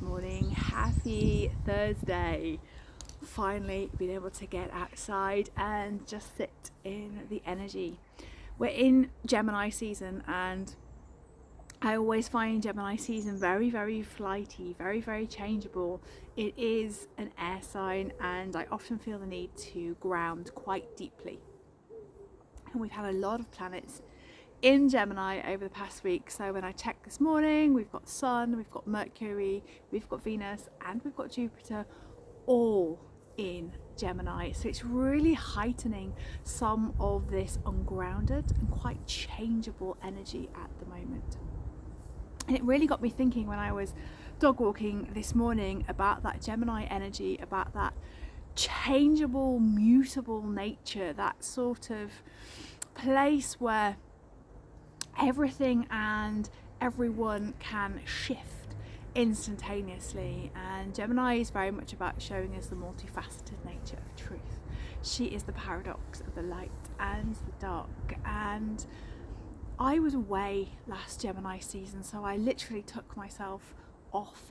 morning. Happy Thursday. Finally been able to get outside and just sit in the energy. We're in Gemini season, and I always find Gemini season very, very flighty, very, very changeable. It is an air sign, and I often feel the need to ground quite deeply. And we've had a lot of planets in Gemini over the past week. So when I checked this morning, we've got Sun, we've got Mercury, we've got Venus, and we've got Jupiter all in Gemini. So it's really heightening some of this ungrounded and quite changeable energy at the moment. And it really got me thinking when I was dog walking this morning about that Gemini energy, about that changeable, mutable nature, that sort of place where everything and everyone can shift instantaneously. And Gemini is very much about showing us the multifaceted nature of truth. She is the paradox of the light and the dark. And I was away last Gemini season, so I literally took myself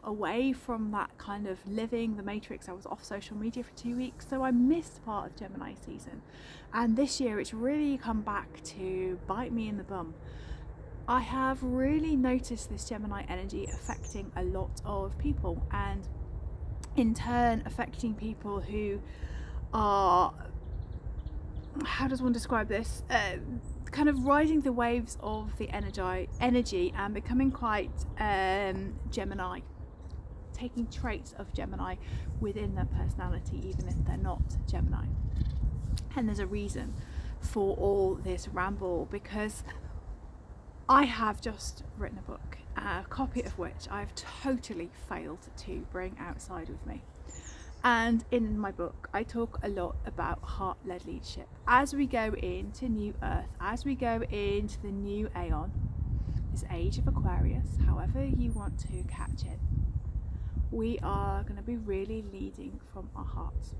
away from that kind of living the matrix. I was off social media for 2 weeks, so I missed part of Gemini season. And this year it's really come back to bite me in the bum. I have really noticed this Gemini energy affecting a lot of people, and in turn affecting people who are, how does one describe this, kind of riding the waves of the energy and becoming quite Gemini, taking traits of Gemini within their personality, even if they're not Gemini. And there's a reason for all this ramble, because I have just written a book, a copy of which I've totally failed to bring outside with me. And in my book, I talk a lot about heart-led leadership. As we go into New Earth, as we go into the new Aeon, this age of Aquarius, however you want to catch it, we are going to be really leading from our hearts.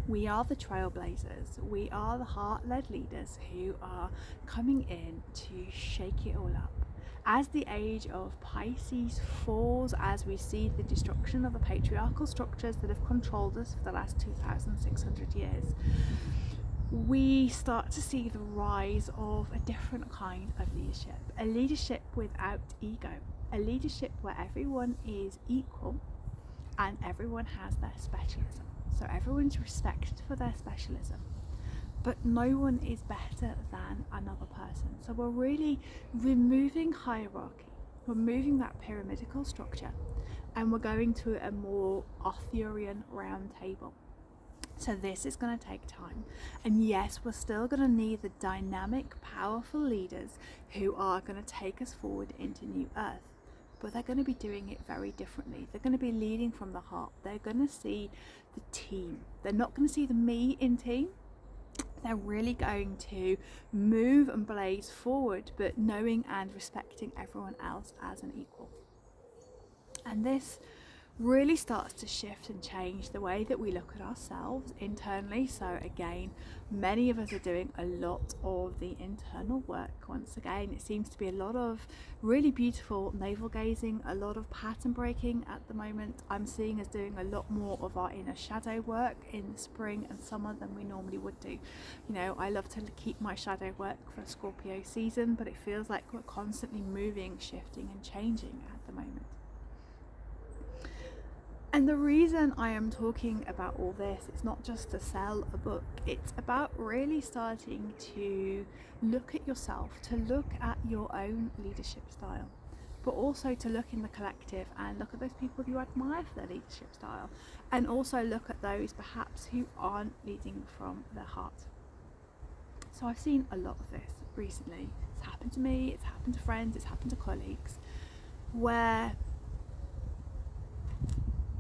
We are the trailblazers. We are the heart-led leaders who are coming in to shake it all up. As the age of Pisces falls, as we see the destruction of the patriarchal structures that have controlled us for the last 2,600 years, we start to see the rise of a different kind of leadership. A leadership without ego. A leadership where everyone is equal and everyone has their specialism. So everyone's respect for their specialism, but no one is better than another person. So we're really removing hierarchy, we're moving that pyramidical structure, and we're going to a more Arthurian round table. So this is going to take time, and yes, we're still going to need the dynamic, powerful leaders who are going to take us forward into New Earth. But they're going to be doing it very differently. They're going to be leading from the heart. They're going to see the team. They're not going to see the me in team. They're really going to move and blaze forward, but knowing and respecting everyone else as an equal. And this really starts to shift and change the way that we look at ourselves internally. So again, many of us are doing a lot of the internal work. Once again, it seems to be a lot of really beautiful navel gazing, a lot of pattern breaking at the moment. I'm seeing us doing a lot more of our inner shadow work in the spring and summer than we normally would do. You know, I love to keep my shadow work for Scorpio season, but it feels like we're constantly moving, shifting and changing at the moment. And the reason I am talking about all this, it's not just to sell a book, it's about really starting to look at yourself, to look at your own leadership style, but also to look in the collective and look at those people you admire for their leadership style, and also look at those perhaps who aren't leading from their heart. So I've seen a lot of this recently. It's happened to me, it's happened to friends, it's happened to colleagues, where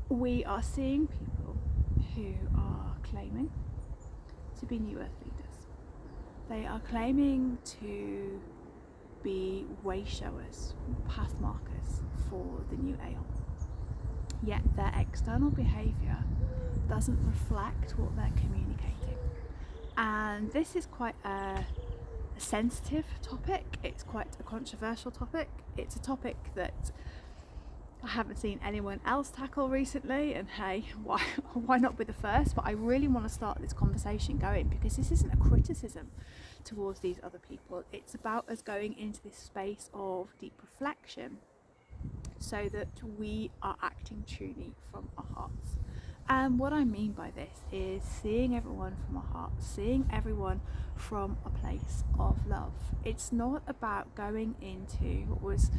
we are seeing people who are claiming to be New Earth leaders. They are claiming to be way showers, path markers for the new Aeon. Yet their external behaviour doesn't reflect what they're communicating. And this is quite a sensitive topic. It's quite a controversial topic. It's a topic that I haven't seen anyone else tackle recently, and hey, why not be the first? But I really want to start this conversation going, because this isn't a criticism towards these other people. It's about us going into this space of deep reflection so that we are acting truly from our hearts. And what I mean by this is seeing everyone from our hearts, seeing everyone from a place of love. It's not about going into what was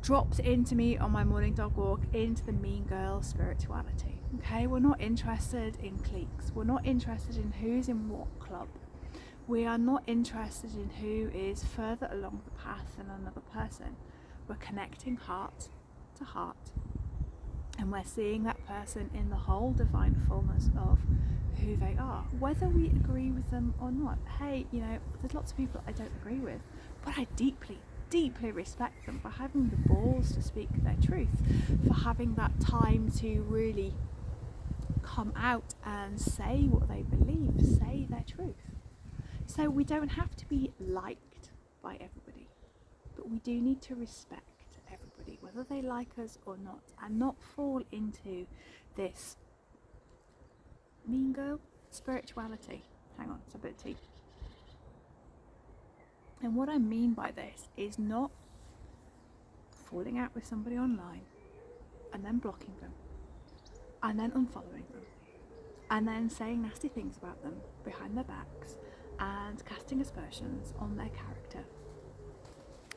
dropped into me on my morning dog walk, into the mean girl spirituality. Okay, we're not interested in cliques. We're not interested in who's in what club. We are not interested in who is further along the path than another person. We're connecting heart to heart, and we're seeing that person in the whole divine fullness of who they are, whether we agree with them or not. Hey, you know, there's lots of people I don't agree with, but I deeply respect them for having the balls to speak their truth, for having that time to really come out and say what they believe, say their truth. So we don't have to be liked by everybody, but we do need to respect everybody, whether they like us or not, and not fall into this mean girl spirituality. Hang on, it's a bit of tea. And what I mean by this is not falling out with somebody online and then blocking them and then unfollowing them and then saying nasty things about them behind their backs and casting aspersions on their character.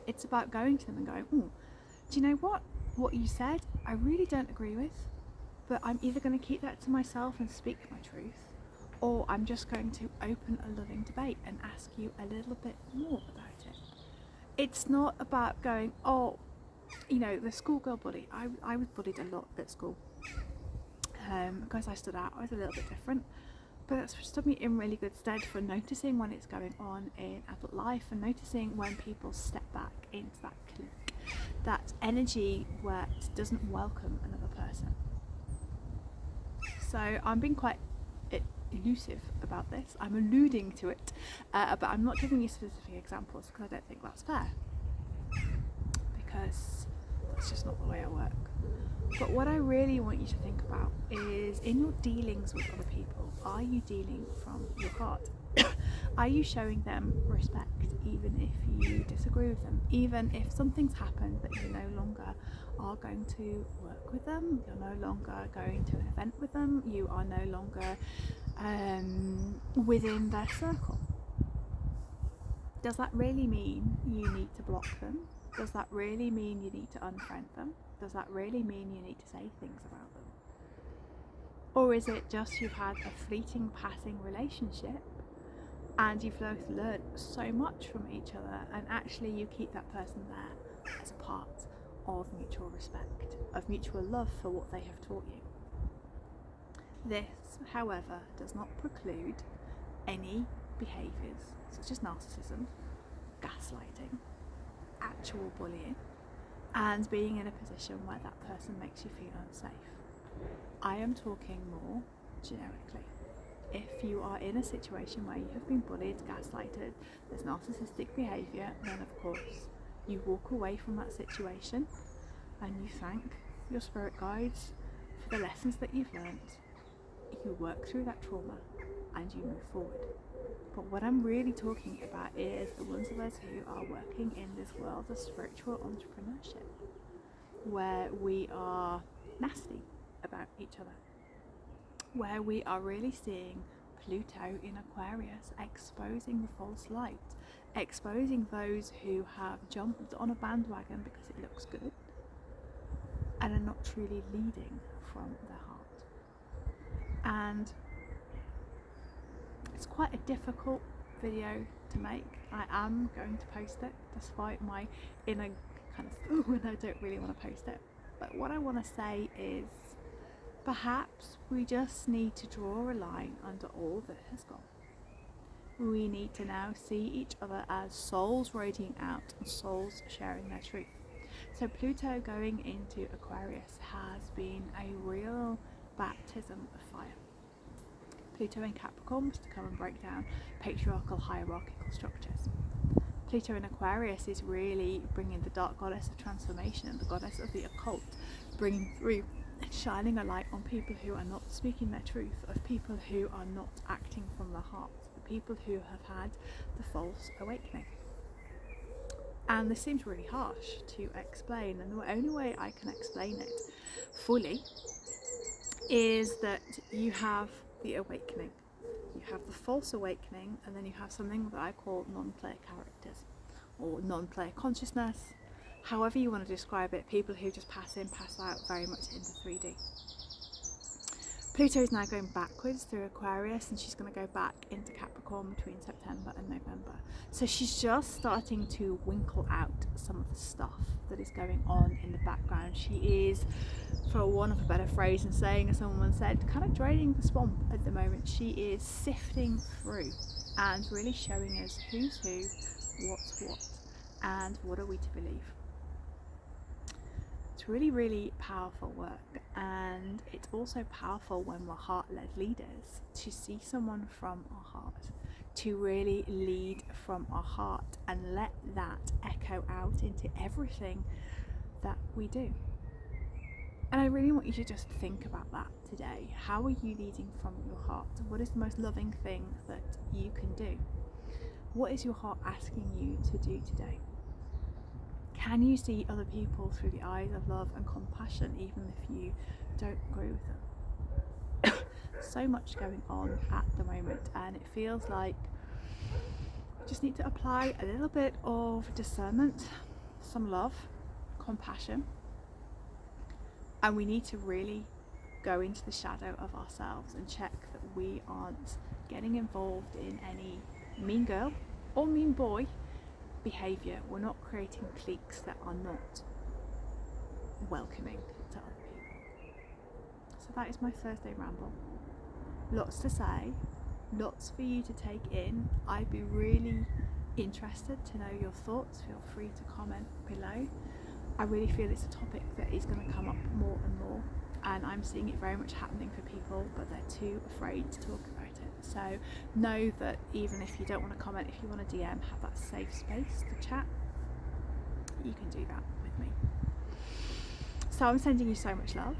It's about going to them and going, oh, do you know what you said I really don't agree with, but I'm either going to keep that to myself and speak my truth, or I'm just going to open a loving debate and ask you a little bit more about it. It's not about going, oh, you know, the schoolgirl bully. I was bullied a lot at school because I stood out. I was a little bit different, but that's stood me in really good stead for noticing when it's going on in adult life, and noticing when people step back into that clique, that energy where it doesn't welcome another person. So I'm being quite elusive about this. I'm alluding to it, but I'm not giving you specific examples because I don't think that's fair, because that's just not the way I work. But what I really want you to think about is, in your dealings with other people, are you dealing from your heart? Are you showing them respect even if you disagree with them, even if something's happened that you no longer are going to work with them, you're no longer going to an event with them, you are no longer within their circle? Does that really mean you need to block them? Does that really mean you need to unfriend them? Does that really mean you need to say things about them? Or is it just you've had a fleeting, passing relationship and you've both learned so much from each other, and actually you keep that person there as a part of mutual respect, of mutual love for what they have taught you? This, however, does not preclude any behaviours such as narcissism, gaslighting, actual bullying, and being in a position where that person makes you feel unsafe. I am talking more generically. If you are in a situation where you have been bullied, gaslighted, there's narcissistic behaviour, then of course you walk away from that situation and you thank your spirit guides for the lessons that you've learned. You work through that trauma and you move forward. But what I'm really talking about is the ones of us who are working in this world of spiritual entrepreneurship, where we are nasty about each other, where we are really seeing Pluto in Aquarius exposing the false light, exposing those who have jumped on a bandwagon because it looks good and are not truly leading from their heart. And it's quite a difficult video to make. I am going to post it despite my inner kind of when I don't really want to post it. But what I want to say is, perhaps we just need to draw a line under all that has gone. We need to now see each other as souls radiating out and souls sharing their truth. So Pluto going into Aquarius has been a real baptism of fire. Pluto in Capricorn was to come and break down patriarchal, hierarchical structures. Pluto in Aquarius is really bringing the dark goddess of transformation and the goddess of the occult, bringing through and shining a light on people who are not speaking their truth, of people who are not acting from the heart, the people who have had the false awakening. And this seems really harsh to explain, and the only way I can explain it fully is that you have the awakening, you have the false awakening, and then you have something that I call non-player characters or non-player consciousness, however you want to describe it, people who just pass in, pass out, very much into 3D. Pluto is now going backwards through Aquarius, and she's going to go back into Capricorn between September and November. So she's just starting to winkle out some of the stuff that is going on in the background. She is, for want of a better phrase and saying, as someone said, kind of draining the swamp at the moment. She is sifting through and really showing us who's who, what's what, and what are we to believe. It's really, really powerful work, and it's also powerful when we're heart-led leaders to see someone from our heart, to really lead from our heart and let that echo out into everything that we do. And I really want you to just think about that today. How are you leading from your heart? What is the most loving thing that you can do? What is your heart asking you to do today? Can you see other people through the eyes of love and compassion, even if you don't agree with them? So much going on at the moment, and it feels like we just need to apply a little bit of discernment, some love, compassion, and we need to really go into the shadow of ourselves and check that we aren't getting involved in any mean girl or mean boy behaviour. We're not creating cliques that are not welcoming to other people. So that is my Thursday ramble. Lots to say, lots for you to take in. I'd be really interested to know your thoughts. Feel free to comment below. I really feel it's a topic that is going to come up more and more, and I'm seeing it very much happening for people, but they're too afraid to talk about it. So know that even if you don't want to comment, if you want to DM, have that safe space to chat, you can do that with me. So I'm sending you so much love.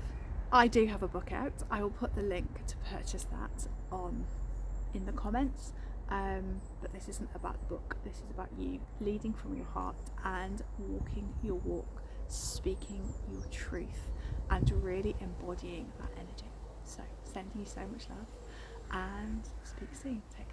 I do have a book out. I will put the link to purchase that in the comments, but this isn't about the book. This is about you leading from your heart and walking your walk, speaking your truth, and really embodying that energy. So sending you so much love, and speak soon. Take